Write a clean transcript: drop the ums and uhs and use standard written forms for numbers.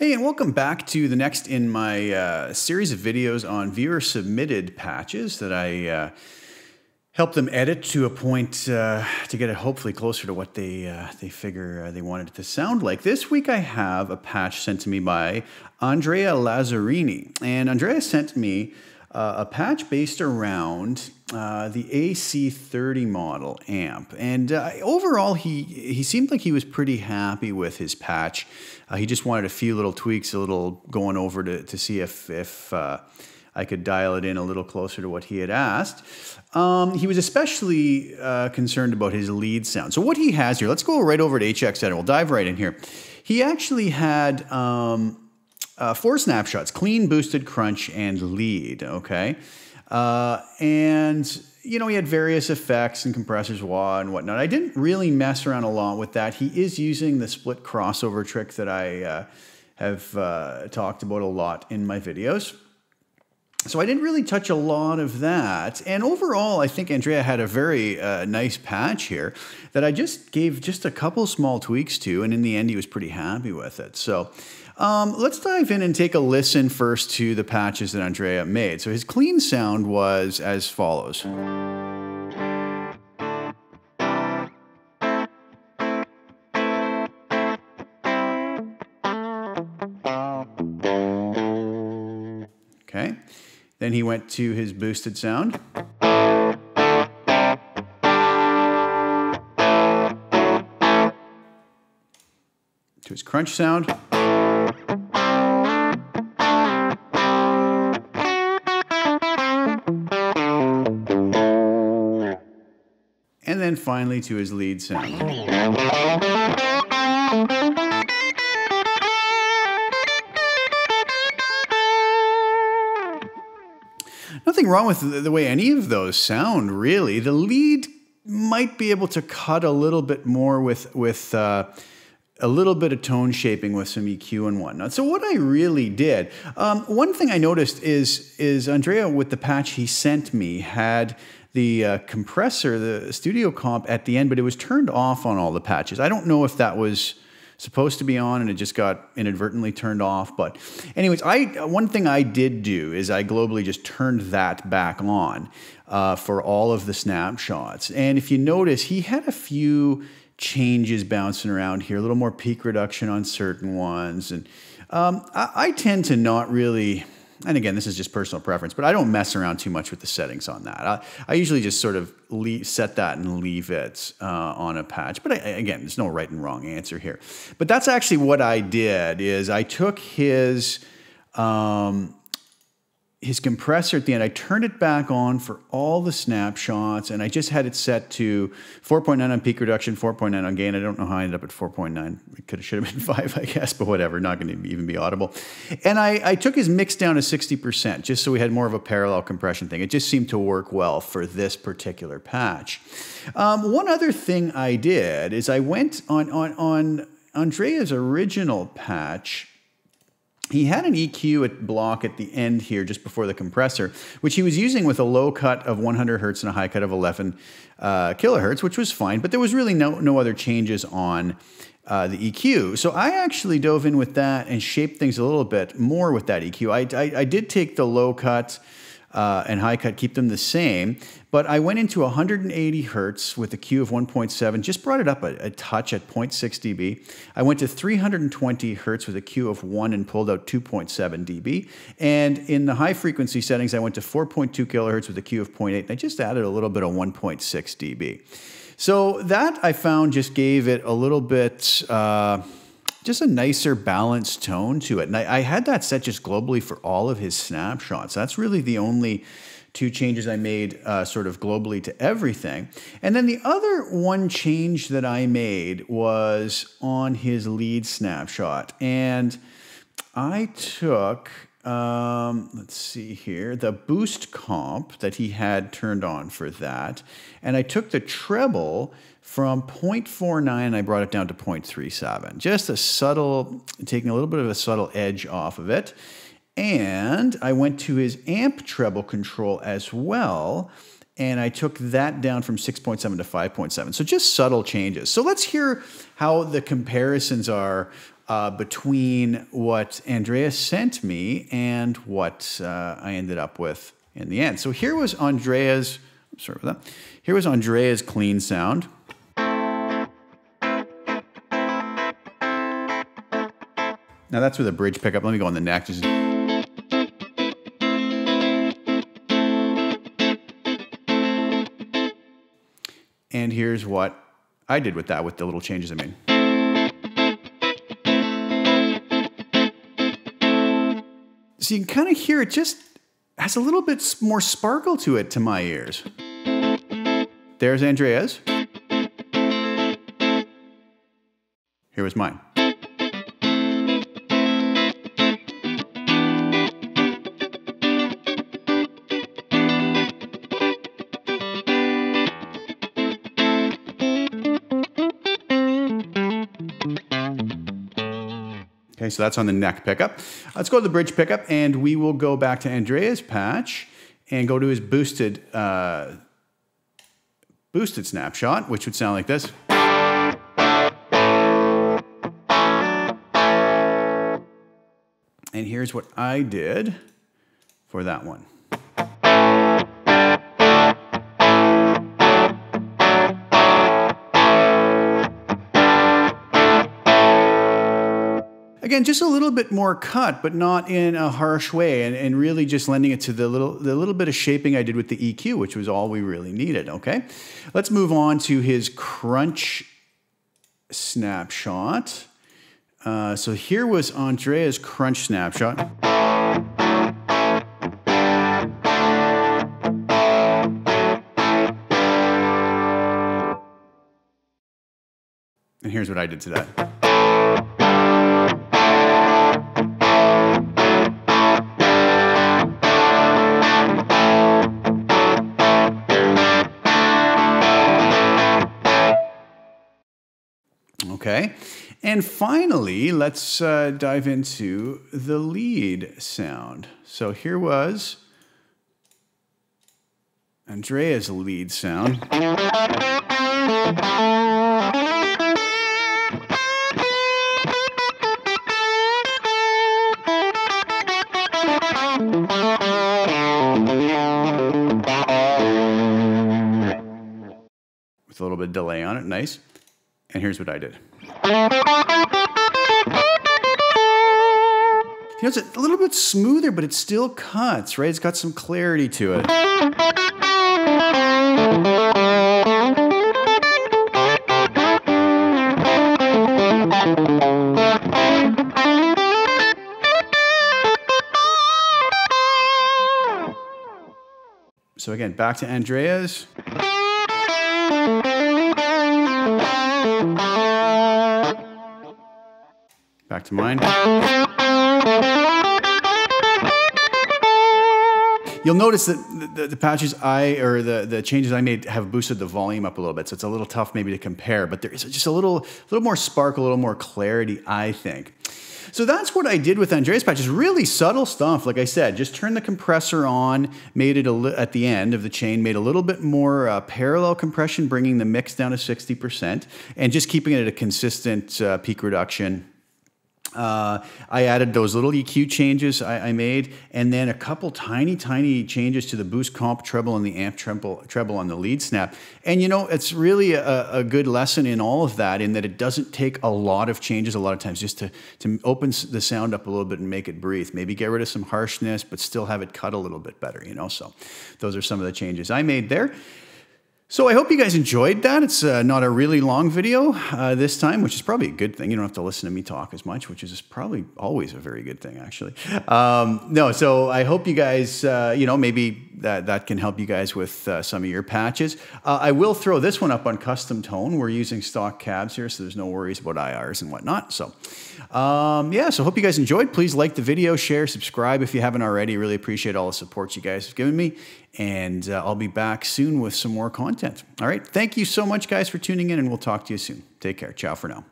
Hey, and welcome back to the next in my series of videos on viewer-submitted patches that I help them edit to a point to get it hopefully closer to what they figure they wanted it to sound like. This week I have a patch sent to me by Andrea Lazzarini, and Andrea sent me a patch based around the AC30 model amp. And overall, he seemed like he was pretty happy with his patch. He just wanted a few little tweaks, a little going over to see if I could dial it in a little closer to what he had asked. He was especially concerned about his lead sound. So what he has here, let's go right over to HX Edit. We'll dive right in here. He actually had 4 snapshots: clean, boosted, crunch, and lead, okay? And, you know, he had various effects and compressors, wah, and whatnot. I didn't really mess around a lot with that. He is using the split crossover trick that I have talked about a lot in my videos. So I didn't really touch a lot of that. And overall, I think Andrea had a very nice patch here that I just gave just a couple small tweaks to, and in the end, he was pretty happy with it. So let's dive in and take a listen first to the patches that Andrea made. So his clean sound was as follows. Okay. Then he went to his boosted sound. To his crunch sound. And then finally to his lead sound. Nothing wrong with the way any of those sound, really. The lead might be able to cut a little bit more with a little bit of tone shaping with some EQ and whatnot. So what I really did, one thing I noticed is Andrea, with the patch he sent me, had the compressor, the studio comp at the end, but it was turned off on all the patches. I don't know if that was supposed to be on and it just got inadvertently turned off. But anyways, one thing I did do is I globally just turned that back on for all of the snapshots. And if you notice, he had a few changes bouncing around here, a little more peak reduction on certain ones. And I tend to not really, and again, this is just personal preference, but I don't mess around too much with the settings on that. I usually just sort of set that and leave it on a patch. But again, there's no right and wrong answer here. But that's actually what I did, is I took his compressor at the end, I turned it back on for all the snapshots, and I just had it set to 4.9 on peak reduction, 4.9 on gain. I don't know how I ended up at 4.9. It should have been 5, I guess, but whatever, not going to even be audible. And I took his mix down to 60%, just so we had more of a parallel compression thing. It just seemed to work well for this particular patch. One other thing I did is I went on Andrea's original patch. He had an EQ block at the end here just before the compressor, which he was using with a low cut of 100 hertz and a high cut of 11 kilohertz, which was fine, but there was really no other changes on the EQ. So I actually dove in with that and shaped things a little bit more with that EQ. I did take the low cut and high cut, keep them the same, but I went into 180 hertz with a Q of 1.7, just brought it up a touch at 0.6 dB. I went to 320 hertz with a Q of 1 and pulled out 2.7 dB. And in the high frequency settings, I went to 4.2 kilohertz with a Q of 0.8, and I just added a little bit of 1.6 dB. So that I found just gave it a little bit, just a nicer balanced tone to it. And I had that set just globally for all of his snapshots. That's really the only 2 changes I made sort of globally to everything. And then the other one change that I made was on his lead snapshot. And I took, let's see here, the boost comp that he had turned on for that. And I took the treble from 0.49, I brought it down to 0.37. Just a subtle, taking a little bit of a subtle edge off of it. And I went to his amp treble control as well, and I took that down from 6.7 to 5.7. So just subtle changes. So let's hear how the comparisons are between what Andreas sent me and what I ended up with in the end. So here was Andreas, sorry about that. Here was Andreas' clean sound. Now that's with a bridge pickup. Let me go on the neck. Just... And here's what I did with that, with the little changes I made. So you can kind of hear it just has a little bit more sparkle to it to my ears. There's Andreas. Here was mine. Okay, so that's on the neck pickup. Let's go to the bridge pickup, and we will go back to Andreas' patch and go to his boosted snapshot, which would sound like this. And here's what I did for that one. Again, just a little bit more cut, but not in a harsh way, and really just lending it to the little bit of shaping I did with the EQ, which was all we really needed, okay? Let's move on to his crunch snapshot. So here was Andreas' crunch snapshot. And here's what I did to that. Okay, and finally, let's dive into the lead sound. So here was Andreas' lead sound. With a little bit of delay on it, nice. And here's what I did. You know, it's a little bit smoother, but it still cuts, right? It's got some clarity to it. So again, back to Andreas. Back to mine. You'll notice that the patches the changes I made have boosted the volume up a little bit, so it's a little tough maybe to compare, but there is just a little more sparkle, a little more clarity, I think. So that's what I did with Andreas' patches. Really subtle stuff, like I said. Just turned the compressor on, made it at the end of the chain, made a little bit more parallel compression, bringing the mix down to 60%, and just keeping it at a consistent peak reduction. I added those little EQ changes I made, and then a couple tiny changes to the boost comp treble and the amp treble on the lead snap. And you know, it's really a good lesson in all of that, in that it doesn't take a lot of changes a lot of times, just to open the sound up a little bit and make it breathe. Maybe get rid of some harshness, but still have it cut a little bit better, you know? So those are some of the changes I made there. So I hope you guys enjoyed that. It's not a really long video this time, which is probably a good thing. You don't have to listen to me talk as much, which is probably always a very good thing, actually. No, so I hope you guys, you know, maybe that can help you guys with some of your patches. I will throw this one up on custom tone. We're using stock cabs here, so there's no worries about IRs and whatnot. So yeah, so hope you guys enjoyed. Please like the video, share, subscribe if you haven't already. Really appreciate all the support you guys have given me. And I'll be back soon with some more content. All right. Thank you so much, guys, for tuning in, and we'll talk to you soon. Take care. Ciao for now.